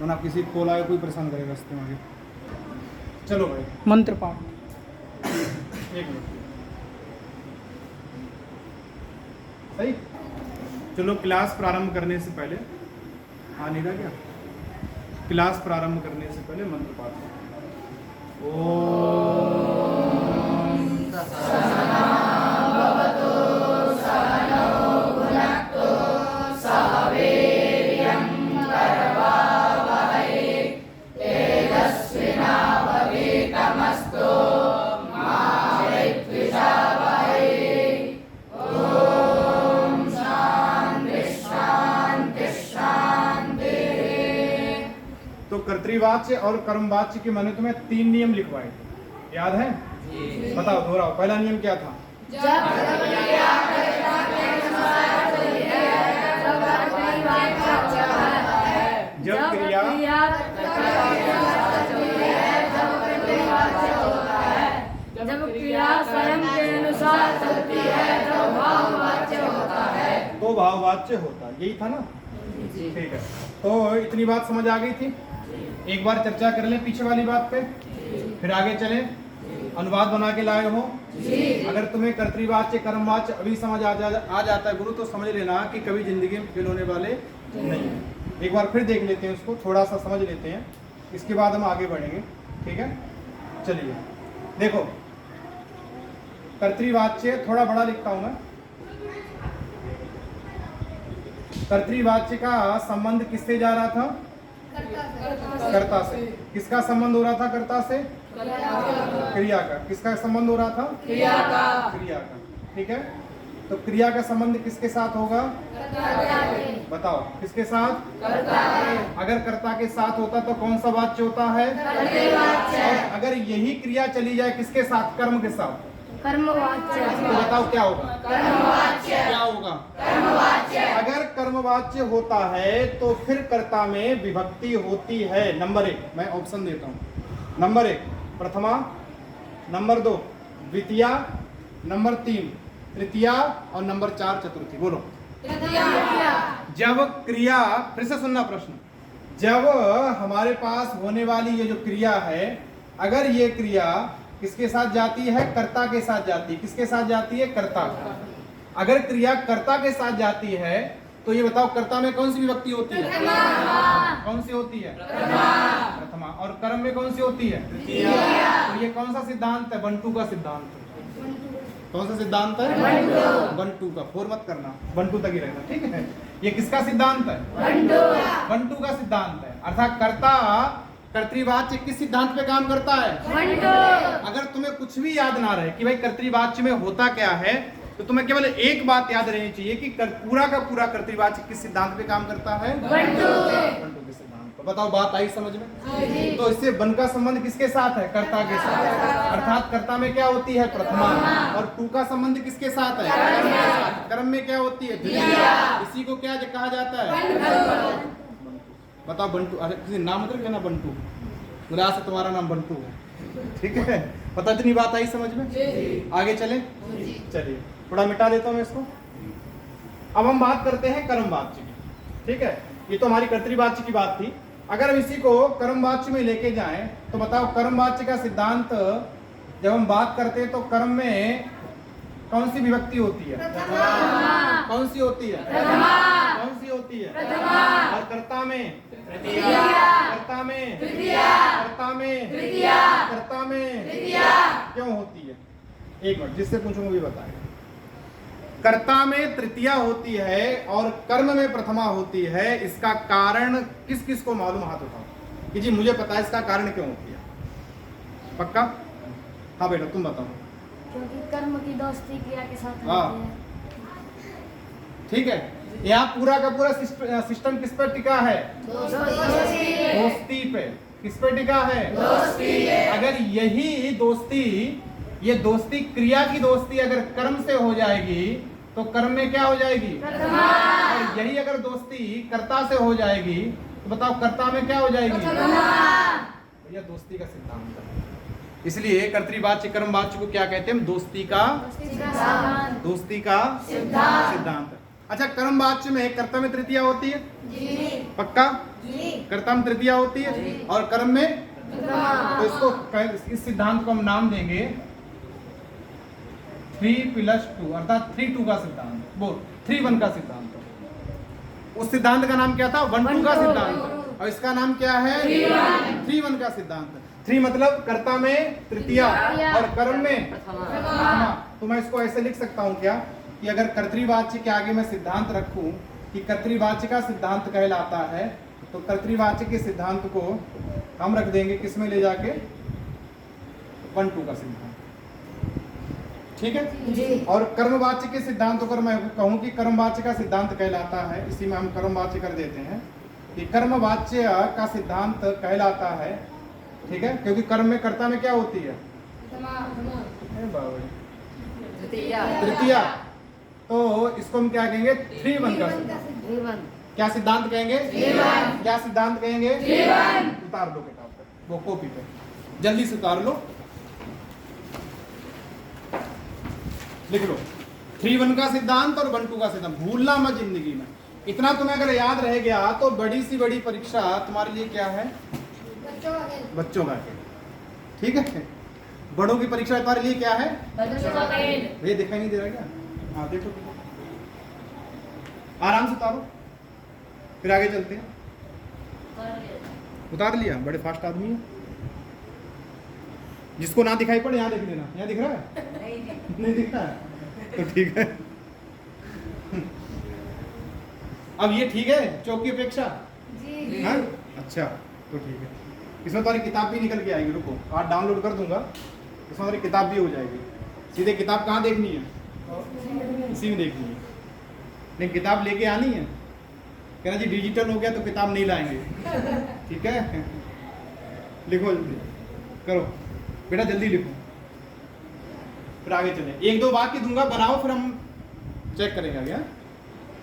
वरना किसी कॉल आए कोई परेशान करेगा रास्ते में आगे। चलो भाई मंत्र पाठ। एक मिनट सही। चलो क्लास प्रारंभ करने से पहले नहीं था क्या? क्लास प्रारंभ करने से पहले मंत्र पाठ। तो कर्तृवाच्य और कर्मवाच्य के मैंने तुम्हें 3 नियम लिखवाए थे, याद है? बताओ, दोहराओ। पहला नियम क्या था? जब क्रिया स्वयं के अनुसार चलती है तो भाववाच्य होता है। तो भाववाच्य होता, यही था ना? ठीक है, तो इतनी बात समझ आ गई थी। एक बार चर्चा कर लें पीछे वाली बात पे, फिर आगे चलें। अनुवाद बना के लाए हो? अगर तुम्हें कर्तृवाच्य कर्मवाच्य अभी समझ आ जाता है गुरु, तो समझ लेना कि कभी जिंदगी में फेल होने वाले नहीं। एक बार फिर देख लेते हैं उसको, थोड़ा सा समझ लेते हैं, इसके बाद हम आगे बढ़ेंगे। ठीक है, चलिए देखो। कर्तृवाच्य थोड़ा बड़ा लिखता हूं मैं। कर्तृवाच्य का संबंध किससे जा रहा था? कर्ता से। किसका संबंध हो रहा था कर्ता से? क्रिया का। किसका संबंध हो रहा था? क्रिया का। क्रिया का। ठीक है, तो क्रिया का संबंध किसके साथ होगा? बताओ, किसके साथ? कर्ता के। अगर कर्ता के साथ होता तो कौन सा वाच्य होता है? और अगर यही क्रिया चली जाए किसके साथ? कर्म के साथ। कर्मवाच्य। तो बताओ क्या होगा? कर्मवाच्य। क्या होगा? कर्मवाच्य। अगर कर्मवाच्य होता है तो फिर कर्ता में विभक्ति होती है। नंबर 1 मैं ऑप्शन देता हूं। नंबर 1 प्रथमा, नंबर 2 द्वितीया, नंबर 3 तृतीया और नंबर 4 चतुर्थी। बोलो। जब क्रिया, फिर से सुनना प्रश्न, जब हमारे पास होने वाली ये जो क्रिया है, अगर ये क्रिया किसके साथ जाती है? कर्ता के साथ जाती है। किसके साथ जाती है? कर्ता। अगर क्रिया कर्ता के साथ जाती है तो ये बताओ कर्ता में कौन सी विभक्ति होती है? कौन सी होती है? प्रथमा। और कर्म में कौन सी होती है? तो ये कौन सा सिद्धांत है? बंटू का सिद्धांत है। कौन सा सिद्धांत है? बंटू का। फोर मत करना, बंटू तक ही रहना। ठीक है, ये किसका सिद्धांत है? बंटू का सिद्धांत है। अर्थात कर्ता कर्तृवाच्य किस सिद्धांत पे काम करता है? अगर तुम्हें कुछ भी याद ना रहे कि भाई कर्तृवाच्य में होता क्या है, तो तुम्हें केवल एक बात याद रहनी चाहिए कि पूरा का पूरा कर्तृवाच्य किस सिद्धांत पे काम करता है? बंटू के सिद्धांत पे। बताओ, बात आई समझ में? तो इससे बन का संबंध किसके साथ है? कर्ता के साथ। अर्थात कर्ता में क्या होती है? प्रथमा। और टू का संबंध किसके साथ है? कर्म में क्या होती है? द्वितीया। इसी को क्या कहा जाता है? बताओ बंटू। अरे किसी नाम मत रखना बंटू, मुझे आज से तुम्हारा नाम बंटू है। ठीक है, पता इतनी बात आई समझ में? आगे चले। चलिए थोड़ा मिटा देता हूँ मैं इसको। अब हम बात करते हैं कर्मवाच्य की। ठीक है, ये तो हमारी कर्तृवाच्य की बात थी। अगर हम इसी को कर्मवाच्य में लेके जाएं तो बताओ, कर्मवाच्य का सिद्धांत जब हम बात करते हैं तो कर्म में कौन सी विभक्ति होती है? कौन सी होती है? कौन सी होती है? और कर्ता में? कर्ता में? कर्ता में? कर्ता में क्यों होती है? एक मिनट, जिससे पूछूंगा भी बताएगा। कर्ता में तृतीया होती है और कर्म में प्रथमा होती है। इसका कारण किस किस को मालूम? हाथ उठाओ कि जी मुझे पता है इसका कारण क्यों होती है। पक्का? हाँ बेटा तुम बताओ। क्योंकि कर्म की दोस्ती क्रिया के साथ हाँ। होती है। ठीक है, यहाँ पूरा का पूरा सिस्टम किस पर टिका है? दोस्ती पे। किस पे टिका है? दोस्ती। अगर यही दोस्ती, ये दोस्ती क्रिया की दोस्ती अगर कर्म से हो जाएगी तो कर्म में क्या हो जाएगी? और यही अगर दोस्ती कर्ता से हो जाएगी तो बताओ कर्ता में क्या हो जाएगी? तो यह दोस्ती का सिद्धांत है। इसलिए कर्तृवाच्य कर्मवाच्य को क्या कहते हैं? दोस्ती का सिद्धांत। अच्छा, कर्मवाच्य में कर्ता में तृतीया होती है? जी। पक्का? जी। कर्ता में तृतीया होती है जी। और कर्म में? प्रथमा। तो इसको इस सिद्धांत को हम नाम देंगे 3+2 अर्थात 3-2 का सिद्धांत, वो 3-1 का सिद्धांत। उस सिद्धांत का नाम क्या था? 1-2 का सिद्धांत। और इसका नाम क्या है? 3-1 का सिद्धांत। 3 मतलब कर्ता में तृतीया और कर्म में प्रथमा। तो मैं इसको ऐसे लिख सकता हूं क्या कि अगर कर्तृवाच्य के आगे मैं सिद्धांत रखूं कि कर्तृवाच्य का सिद्धांत कहलाता है, तो कर्तृवाच्य के सिद्धांत को हम रख देंगे किसमें ले जाके? 1-2 का सिद्धांत। ठीक है जी। और कर्मवाच्य के सिद्धांत अगर मैं कहूं कि कर्मवाच्य का सिद्धांत कहलाता है, इसी में हम कर्मवाच्य कर देते हैं कि कर्मवाच्य का सिद्धांत कहलाता है। ठीक है, क्योंकि कर्म में कर्ता में क्या होती है? तृतीया। तो इसको हम क्या कहेंगे? 3-1 का सिद्धांत। क्या सिद्धांत कहेंगे? क्या सिद्धांत कहेंगे? उतार दो किताब पे, वो कॉपी पे जल्दी से उतार लो, लिख लो 3-1 का सिद्धांत और 1-2 का सिद्धांत। भूलना मत जिंदगी में। इतना तुम्हें अगर याद रह गया तो बड़ी सी बड़ी परीक्षा तुम्हारे लिए क्या है? बच्चों का खेल। ठीक है, बड़ों की परीक्षा तुम्हारे लिए क्या है? ये दिखाई नहीं दे रहा क्या? हाँ देखो, आराम से उतारो, फिर आगे चलते हैं। उतार लिया? बड़े फास्ट आदमी है। जिसको ना दिखाई पड़े यहाँ देख लेना। यहाँ दिख रहा है? नहीं दिख रहा है तो ठीक है। अब ये ठीक है चौक की अपेक्षा? हाँ अच्छा, तो ठीक है। इसमें तुम्हारी किताब भी निकल के आएगी। रुको, आज डाउनलोड कर दूंगा, इसमें तुम्हारी किताब भी हो जाएगी। सीधे किताब कहाँ देखनी है? इसी में देखनी है। नहीं, किताब लेके आनी है। कहना जी डिजिटल हो गया तो किताब नहीं लाएंगे। ठीक है, लिखो जल्दी करो बेटा, जल्दी लिखो, फिर आगे चले। 1-2 वाक्य दूंगा, बनाओ, फिर हम चेक करेंगे आगे।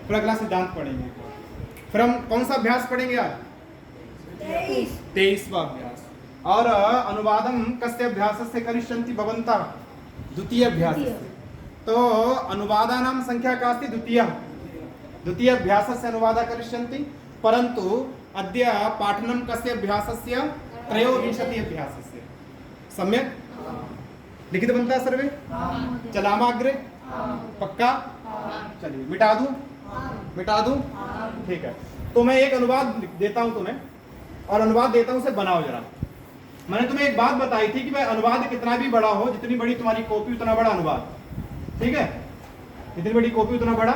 फिर अगला सिद्धांत पढ़ेंगे। फिर हम कौन सा अभ्यास पढ़ेंगे आज? 23वां अभ्यास। और अनुवादम कस्य अभ्यास से करिष्यन्ति भवन्तः? द्वितीय अभ्यास से। तो अनुवादानां संख्या का अस्ति द्वितीय अभ्यास से अनुवादा करिष्यन्ति, परंतु अद्य पाठनं कस्य अभ्यासस्य? त्रयोविंशति अभ्यासस्य। सम्यक लिखितवन्तः सर्वे? चलामाग्रे? पक्का? चलिए मिटा दूं? ठीक है, तो मैं एक अनुवाद देता हूं तुम्हें, और अनुवाद देता हूं, उसे बनाओ जरा। मैंने तुम्हें एक बात बताई थी कि भाई अनुवाद कितना भी बड़ा हो, जितनी बड़ी तुम्हारी कॉपी उतना बड़ा अनुवाद। ठीक है, जितनी बड़ी कॉपी उतना बड़ा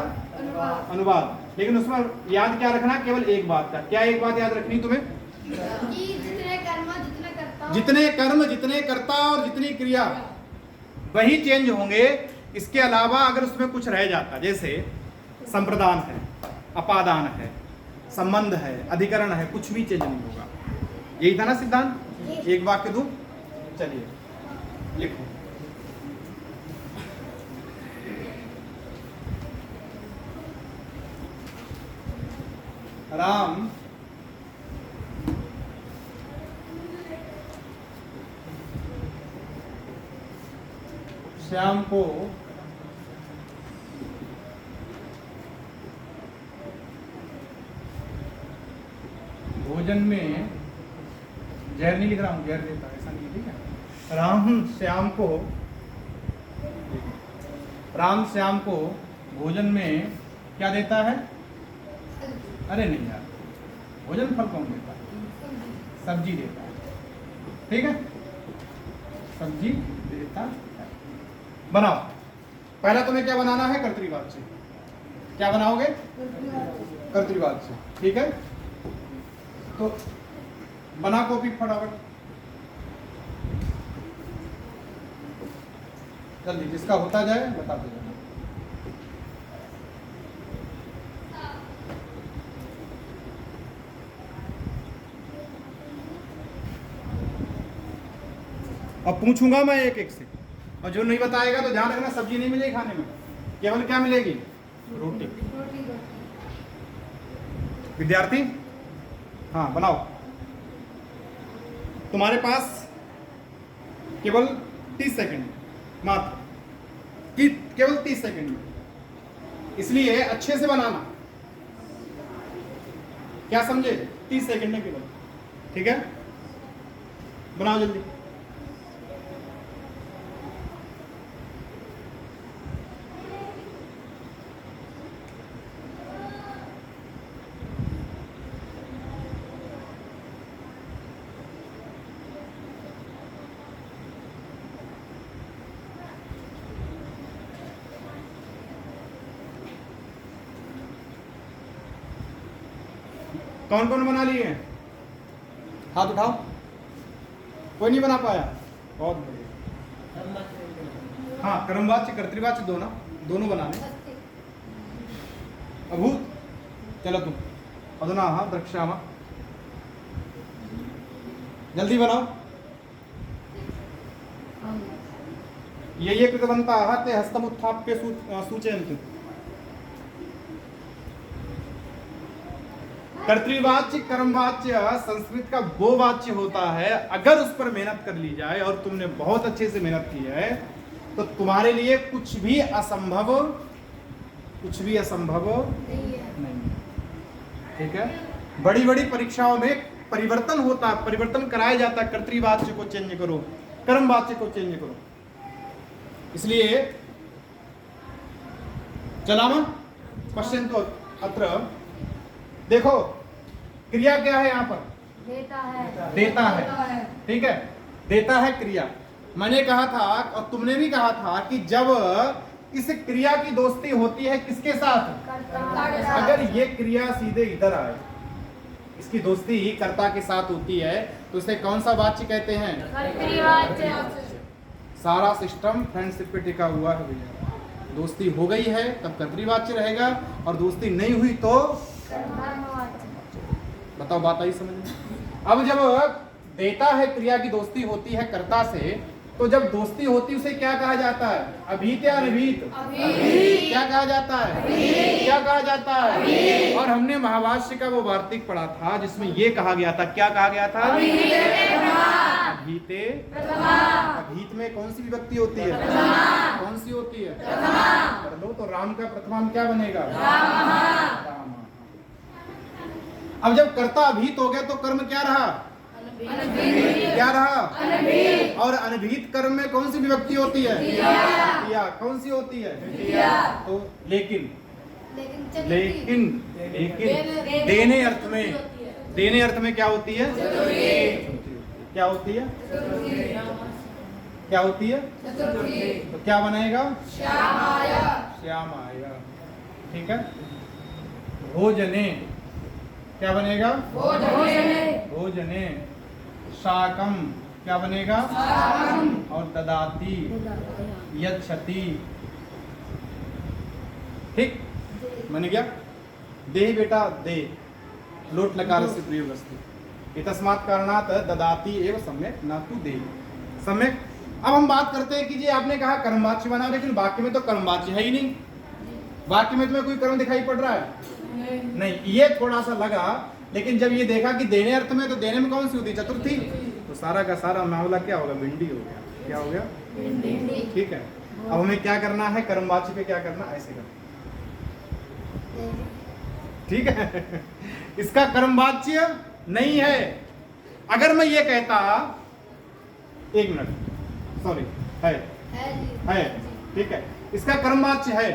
अनुवाद। लेकिन उसमें याद क्या रखना? केवल एक बात का। क्या एक बात याद रखनी तुम्हें? जितने कर्म, जितने कर्ता और जितनी क्रिया, वही चेंज होंगे। इसके अलावा अगर उसमें कुछ रह जाता, जैसे संप्रदान है, अपादान है, संबंध है, अधिकरण है, कुछ भी चेंज नहीं होगा। यही था ना सिद्धांत? एक वाक्य दूं? चलिए लिखो। राम श्याम को भोजन में, जहर नहीं लिख रहा हूं, जहर देता ऐसा नहीं, ठीक है। राम श्याम को भोजन में क्या देता है? अरे नहीं यार, भोजन फल कौन देता है? सब्जी देता है। ठीक है, सब्जी देता है। बनाओ। पहला तुम्हें क्या बनाना है? कर्तृवाच्य। क्या बनाओगे? कर्तृवाच्य। ठीक है, तो बना कॉपी फटाफट जल्दी, जिसका होता जाए बताते जाए। अब पूछूंगा मैं एक एक से, और जो नहीं बताएगा तो ध्यान रखना सब्जी नहीं मिलेगी खाने में, केवल क्या मिलेगी? रोटी। विद्यार्थी हाँ बनाओ। तुम्हारे पास केवल 30 सेकंड, मात्र केवल 30 सेकंड में इसलिए अच्छे से बनाना, क्या समझे? 30 सेकंड में केवल, ठीक है? बनाओ जल्दी। कौन कौन बना लिए हैं? हाथ उठाओ। कोई नहीं बना पाया? बहुत बढ़िया। हाँ, कर्मवाच्य कर्तृवाच्य दोनों बनाने। अभूत, चलो तुम अधुना द्रक्ष्यामः, जल्दी बनाओ। ये कृतवन्तः ते हस्तमुत्थाप्य सूचयन्तु। कर्तृवाच्य कर्मवाच्य संस्कृत का वो वाच्य होता है, अगर उस पर मेहनत कर ली जाए और तुमने बहुत अच्छे से मेहनत की है तो तुम्हारे लिए कुछ भी असंभव नहीं। ठीक है? बड़ी बड़ी परीक्षाओं में परिवर्तन होता है, परिवर्तन कराया जाता है, कर्तृवाच्य को चेंज करो, कर्मवाच्य को चेंज करो। इसलिए चलाम क्वेश्चन तो अत्र देखो, क्रिया क्या है यहाँ पर? देता है। ठीक है, देता है क्रिया। मैंने कहा था और तुमने भी कहा था कि जब इस क्रिया की दोस्ती होती है किसके साथ? अगर ये क्रिया सीधे इधर आए, इसकी दोस्ती ही कर्ता के साथ होती है, तो इसे कौन सा वाच्य कहते हैं? सारा सिस्टम फ्रेंडशिप पे टिका हुआ है भैया। दोस्ती हो गई है तब कर्तृवाच्य रहेगा, और दोस्ती नहीं हुई तो बताओ, बात आई समझ में? अब जब देता है क्रिया की दोस्ती होती है कर्ता से, तो जब दोस्ती होती है उसे क्या कहा जाता है? अभीत या अनभीत? क्या कहा जाता है? क्या कहा जाता है? और हमने महाभाष्य का वो वार्तिक पढ़ा था जिसमें ये कहा गया था, क्या कहा गया था? अभीते। अभीत में कौन सी विभक्ति होती है? कौन सी होती है? कर दो तो राम का प्रथमा क्या बनेगा? राम। अब जब कर्ता अभीत हो गया तो कर्म क्या रहा? क्या रहा? और अनभीत कर्म में कौन सी विभक्ति होती है? क्रिया। कौन सी होती है? तो लेकिन देने अर्थ में क्या होती है? क्या होती है? क्या होती है? तो क्या बनेगा? श्यामाय। ठीक है? भोजने क्या बनेगा? भोजने। शाकम क्या बनेगा? और ददाति, यच्छति। ठीक, मैंने क्या? दे बेटा दे, लोट लकार से प्रयोग अस्ति, तस्मात् कारणात् ददाति एव सम्यक न तु दे। सम्यक। अब हम बात करते हैं कि जी आपने कहा कर्मवाच्य बना, लेकिन वाक्य में तो कर्मवाच्य है ही नहीं। वाक्य में तुम्हें कोई कर्म दिखाई पड़ रहा है? नहीं। ये थोड़ा सा लगा, लेकिन जब ये देखा कि देने अर्थ में, तो देने में कौन सी होती? चतुर्थी। तो सारा का सारा मामला क्या होगा? भिंडी हो गया। क्या हो गया? ठीक है। अब हमें क्या करना है? कर्मवाच्य पे क्या करना? ऐसे करना। ठीक है? इसका कर्मवाच्य नहीं है। अगर मैं ये कहता, एक मिनट, सॉरी, है, ठीक है, इसका कर्मवाच्य है।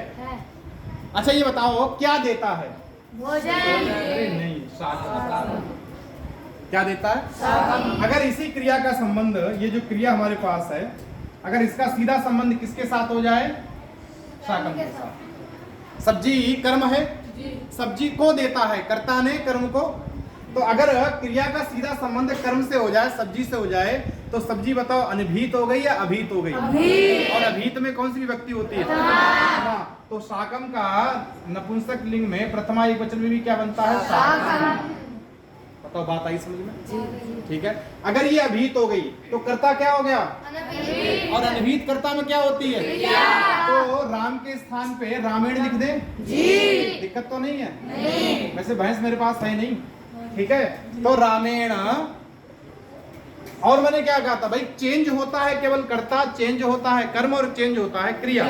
अच्छा ये बताओ क्या देता है? भोजन। अरे नहीं, शाकम। क्या देता है? अगर इसी क्रिया का संबंध, ये जो क्रिया हमारे पास है, अगर इसका सीधा संबंध किसके साथ हो जाए? शाकम के साथ। सब्जी कर्म है, सब्जी को देता है कर्ता ने कर्म को। तो अगर क्रिया का सीधा संबंध कर्म से हो जाए, सब्जी से हो जाए, तो सब्जी बताओ अनभीत हो गई या अभीत हो गई? और अभीत में कौन सी विभक्ति होती है? तो शाकम का नपुंसक लिंग में प्रथमा एकवचन में भी क्या बनता है? शाकम। बताओ, बात आई समझ में? ठीक है। अगर ये अभीत हो गई तो कर्ता क्या हो गया? और अनभीत कर्ता में क्या होती है? तो राम के स्थान पे रामेण लिख दे? दिक्कत तो नहीं है? वैसे भैंस मेरे पास है नहीं। ठीक है, तो रामेण। और मैंने क्या कहा था भाई? चेंज होता है केवल कर्ता, चेंज होता है कर्म, और चेंज होता है क्रिया।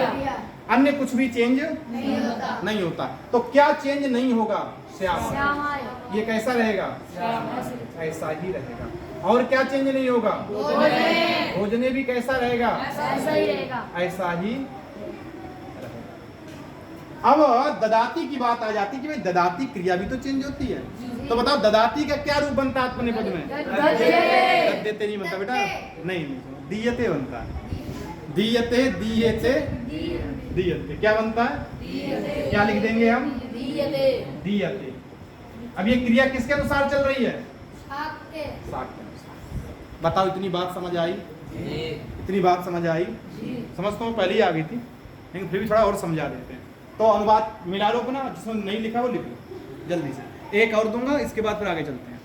अन्य कुछ भी चेंज नहीं होता। नहीं होता। तो क्या चेंज नहीं होगा? श्याम। श्यामाय। ये कैसा रहेगा? ऐसा ही रहेगा। और क्या चेंज नहीं होगा? भोजने। भोजने भी कैसा रहेगा? ऐसा ही रहेगा। ऐसा ही रहेगा। अब ददाती की बात आ जाती कि भाई ददाती क्रिया भी तो चेंज होती है। तो बताओ ददाती का क्या रूप बनता है आत्मनेपद में? दद्यते नहीं बनता बेटा, नहीं दीयते बनता है। दीयते दीयते दीयते क्या बनता है? क्या लिख देंगे हम? दीयते। अब ये क्रिया किसके अनुसार चल रही है? साक के अनुसार। बताओ इतनी बात समझ आई? इतनी बात समझ आई? समझ तो पहले ही आ गई थी, लेकिन फिर भी थोड़ा और समझा देते हैं। तो अनुवाद मिला लो अपना, जिसमें नहीं लिखा वो लिख लो जल्दी से। एक और दूंगा, इसके बाद फिर आगे चलते हैं।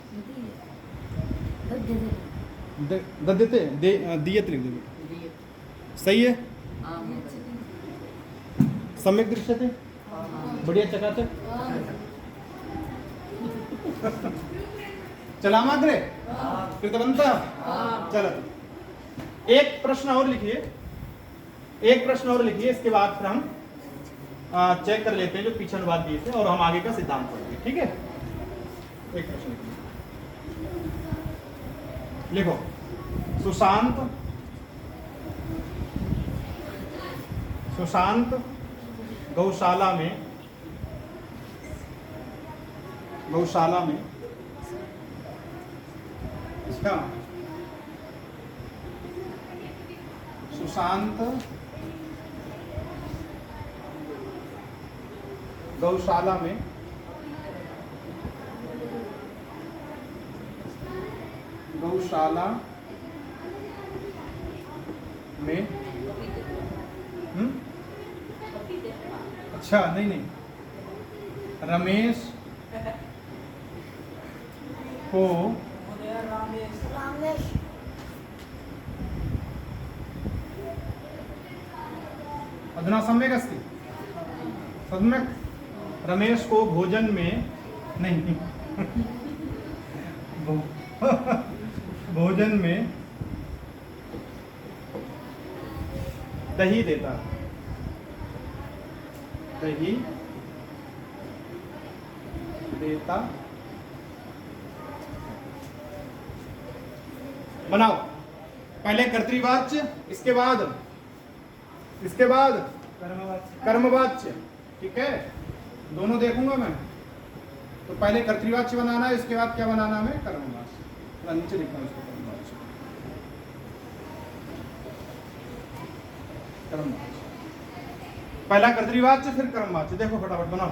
दद्यते दीयते लिख दो। सही है? सम्यक दृश्यते, बढ़िया चकाचक। चलामाग्रे कृतवंतः। चलो एक प्रश्न और लिखिए, एक प्रश्न और लिखिए, इसके बाद फिर हम चेक कर लेते हैं जो पीछे अनुवाद दिए थे और हम आगे का सिद्धांत पढ़ेंगे। ठीक है? एक प्रश्न लिखो। सुशांत गौशाला में इसका सुशांत गौशाला में अच्छा नहीं रमेश को अधुना सम्यक अस्ति। सम्यक रमेश को भोजन में नहीं भोजन में दही देता बनाओ। पहले कर्तृवाच्य, इसके बाद कर्मवाच्य। ठीक है? दोनों देखूंगा मैं। तो पहले कर्तृवाच्य बनाना है, इसके बाद क्या बनाना है? कर्मवाच्य। नीचे लिखा हूं इसको, कर्मवाच्य। पहला कर्तृवाच्य फिर कर्मवाच्य। देखो फटाफट बनाओ।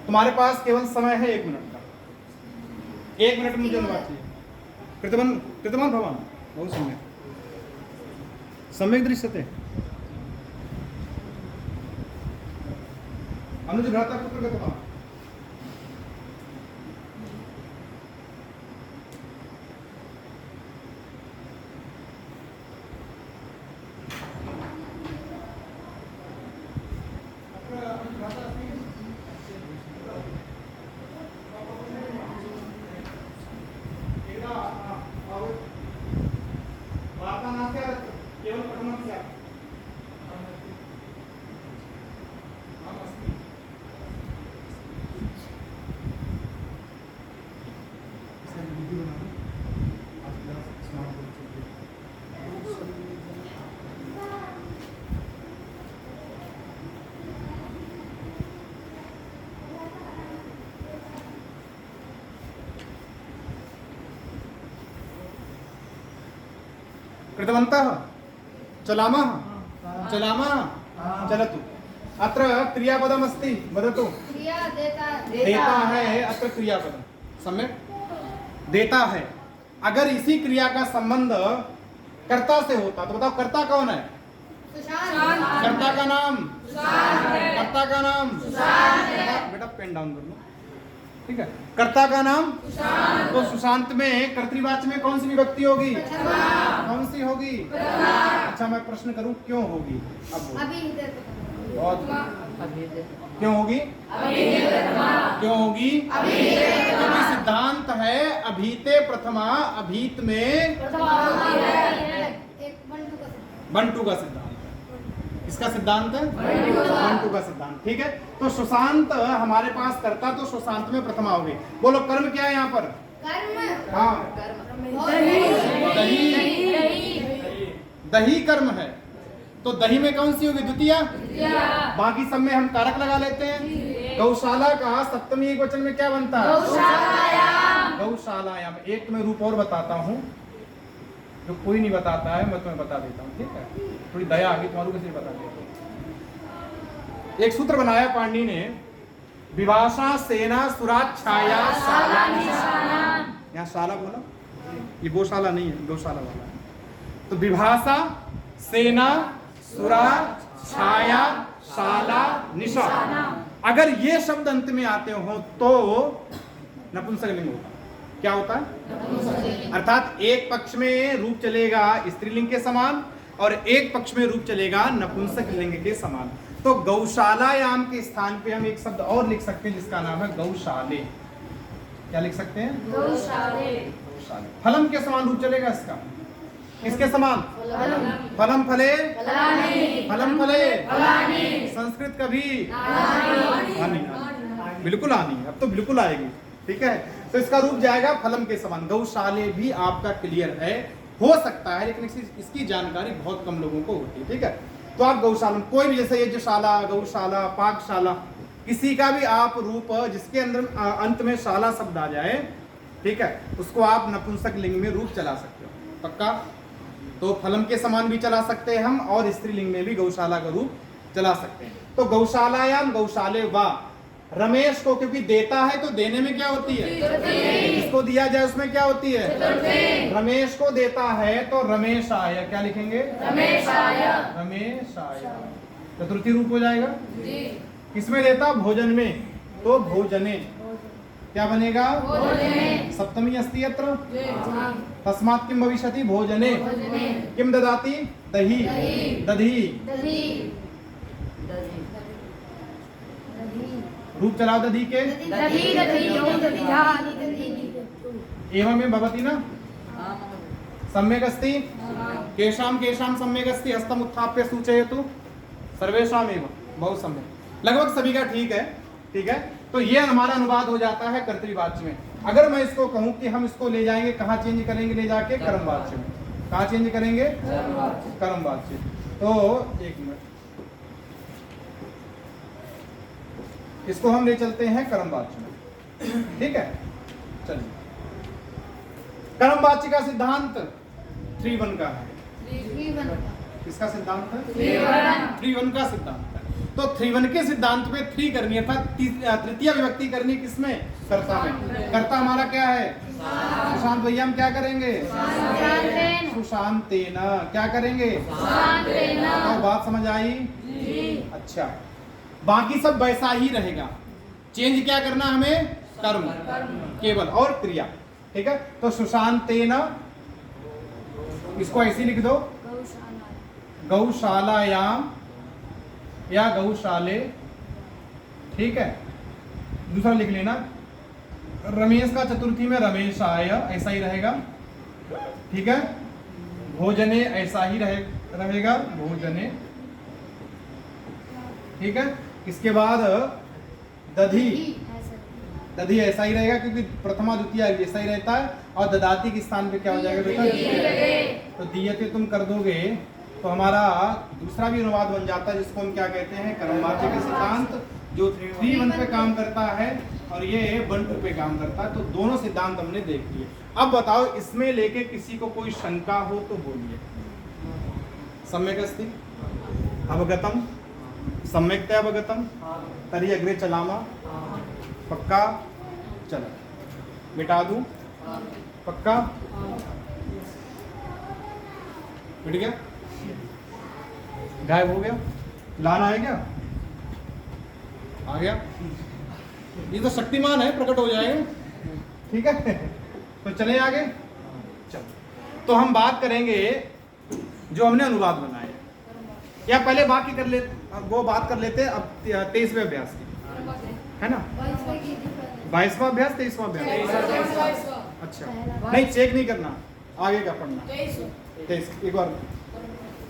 तुम्हारे पास केवल समय है 1 मिनट का। 1 मिनट मुझे अनुवाद चाहिए। कृतवान भवान बहुत सम्यक दृश्यते। अनुज भ्राता पुत्र कृतवान। केवल प्रथम कृतवन्तः चलामः चलतु। अत्र क्रियापदम् अस्ति, वदतु। देता है, अत्र क्रियापदम्। सम्यक देता है। अगर इसी क्रिया का संबंध कर्ता से होता तो बताओ कर्ता कौन है? कर्ता का नाम बेटा पेन डाउन कर लो। ठीक है? कर्ता का नाम तो सुशांत में कर्तृवाच्य में कौन सी विभक्ति होगी? कौन सी होगी? अच्छा मैं प्रश्न करूं क्यों होगी? अब बहुत क्यों होगी? क्योंकि सिद्धांत है अभीते प्रथमा, अभीत में बंटू का सिद्धांत है। किसका सिद्धांत है? बंटू का सिद्धांत। ठीक है, तो सुशांत हमारे पास कर्ता, तो सुशांत में प्रथमा होगी। बोलो कर्म क्या है यहाँ पर? कर्म। हाँ, दही। दही कर्म है, तो दही में कौन सी होगी? द्वितीया। बाकी सब में हम कारक लगा लेते हैं। गौशाला का सप्तमी एक वचन में क्या बनता है? गौशालायाम। एक तुम्हें रूप और बताता हूँ जो कोई नहीं बताता है, मैं तुम्हें बता देता हूँ। ठीक है, थोड़ी दया आगे तुम्हारू कैसे बता देता हूँ। एक सूत्र बनाया पाणिनि ने, विभाषा सेना सुराच्छाया शाला निशाना। यहाँ शाला बोला, ये गौशाला नहीं है, गौशाला वाला है। तो विभाषा सेना सुरा छाया शाला निशाना, अगर ये शब्द अंत में आते हो तो नपुंसकलिंग होता है। क्या होता है? अर्थात एक पक्ष में रूप चलेगा स्त्रीलिंग के समान और एक पक्ष में रूप चलेगा नपुंसक लिंग के समान। तो गौशालायाम के स्थान पे हम एक शब्द और लिख सकते हैं जिसका नाम है गौशाले। क्या लिख सकते हैं? गौशाले। फलम के समान रूप चलेगा इसका। किसके समान? फलम फले फलम फले। संस्कृत कभी आनी, बिल्कुल आनी, अब तो बिल्कुल आएगी। ठीक है, तो इसका रूप जाएगा फलम के समान। गौशाले भी आपका क्लियर है, हो सकता है, लेकिन इसकी जानकारी बहुत कम लोगों को होती है। ठीक है, तो आप गौशाला कोई भी, जैसे ये जो शाला, गौशाला, पाकशाला, किसी का भी आप रूप जिसके अंदर अंत में शाला शब्द आ जाए, ठीक है, उसको आप नपुंसक लिंग में रूप चला सकते हो। पक्का? तो फलम के समान भी चला सकते हैं हम, और स्त्रीलिंग में भी गौशाला का रूप चला सकते हैं। तो गौशालायाम गौशाले वा। रमेश को क्योंकि देता है तो देने में क्या होती है? जिसको दिया जाए उसमें क्या होती है? रमेश को देता है तो रमेश आया। क्या लिखेंगे? रमेश आया। रमेश आया, चतुर्थी रूप हो जाएगा। किसमें देता? भोजन में, तो भोजने। क्या बनेगा? भोजने। सप्तमी अस्ति अत्र, तस्मात् किम भविष्यति? भोजने। किम ददाति? दही। दधी। रूप चलाओ दधी के। एवं में भवति ना? सम्यक् अस्ति। केशाम केशाम सम्यक् अस्ति। हस्तम उत्थाप्य सूचयतु। सर्वेषाम एव। बहुत सम्यक, लगभग सभी का ठीक है। ठीक है, तो ये हमारा अनुवाद हो जाता है कर्तृवाच्य में। अगर मैं इसको कहूं कि हम इसको ले जाएंगे, कहाँ चेंज करेंगे? ले जाके कर्मवाच्य में। कहाँ चेंज करेंगे? कर्मवाच्य। तो एक मिनट, इसको हम ले चलते हैं कर्मवाच्य में। ठीक है, चलिए। कर्मवाच्य का सिद्धांत 3-1 का है। किसका सिद्धांत है? 3-1 का सिद्धांत है। तो 3-1 के सिद्धांत में 3 करनी है, तृतीय विभक्ति करनी किसमें? कर्ता में। कर्ता हमारा क्या है? सुशांत भैया। हम क्या करेंगे? सुशांतेन। क्या करेंगे? तो बात समझ आई? अच्छा, बाकी सब वैसा ही रहेगा। चेंज क्या करना हमें? कर्म केवल और क्रिया। ठीक है, तो सुशांतेन, इसको ऐसे लिख दो, गौशालायाम या गौशाले। ठीक है, दूसरा लिख लेना, रमेश का चतुर्थी में रमेश आया, ऐसा ही रहेगा। ठीक है, भोजने ऐसा ही रहेगा, भोजने। ठीक है, इसके बाद दधी। दधी ऐसा ही रहेगा क्योंकि प्रथमा द्वितीय ऐसा ही रहता है। और ददाती के स्थान पे क्या हो जाएगा बेटा? तो दीयते तुम कर दोगे तो हमारा दूसरा भी अनुवाद बन जाता है, जिसको हम क्या कहते हैं? कर्मवाच्य के सिद्धांत, जो 3-1 पे काम करता है और ये 1-2 पे काम करता है। तो दोनों सिद्धांत हमने देख लिए। अब बताओ, इसमें लेके किसी को कोई शंका हो तो बोलिए। सम्यक् अस्ति अवगतम, सम्यक्तया अवगतम, तर्हि अग्रे चलामा। पक्का? चलो, मिटा दूं? पक्का? मिट गया? गायब हो गया? लाना है क्या? आ गया? ये तो शक्तिमान है, प्रकट हो जाएगा। ठीक है, तो चले आगे। चलो, तो हम बात करेंगे जो हमने अनुवाद बनाए, या पहले बाकी कर ले, वो बात कर लेते हैं अब 23वें अभ्यास की, है ना? 22वां अभ्यास, 23वां अभ्यास। अच्छा, नहीं चेक नहीं करना, आगे का पढ़ना। 23 एक बार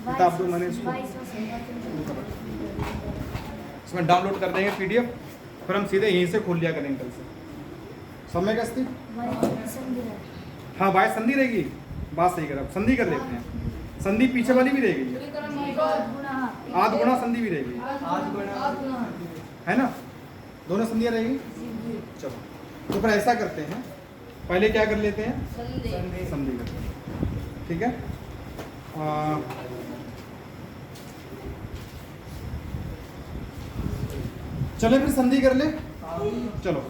किताब दो, मैंने इसको इसमें डाउनलोड कर देंगे पीडीएफ, फिर हम सीधे यहीं से खोल लिया करेंगे कल से। सम्यक अस्ति? हाँ बाय संधि रहेगी, बात सही कर, संधि कर लेते हैं। संधि पीछे वाली भी रहेगी, आध गुणा संधि भी रहेगी, है ना, दोनों संधियाँ रहेगी। चलो तो फिर ऐसा करते हैं, पहले क्या कर लेते हैं, संधि करते हैं, ठीक है। चले फिर संधि कर ले, चलो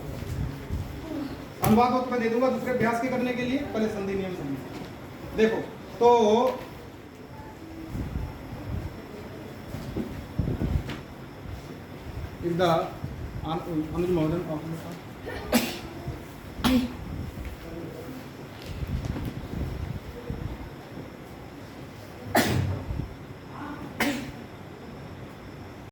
अनुवाद तो मैं दे दूंगा दूसरे अभ्यास के करने के लिए, पहले संधि नियम समझिए। देखो तो अनुज महोदय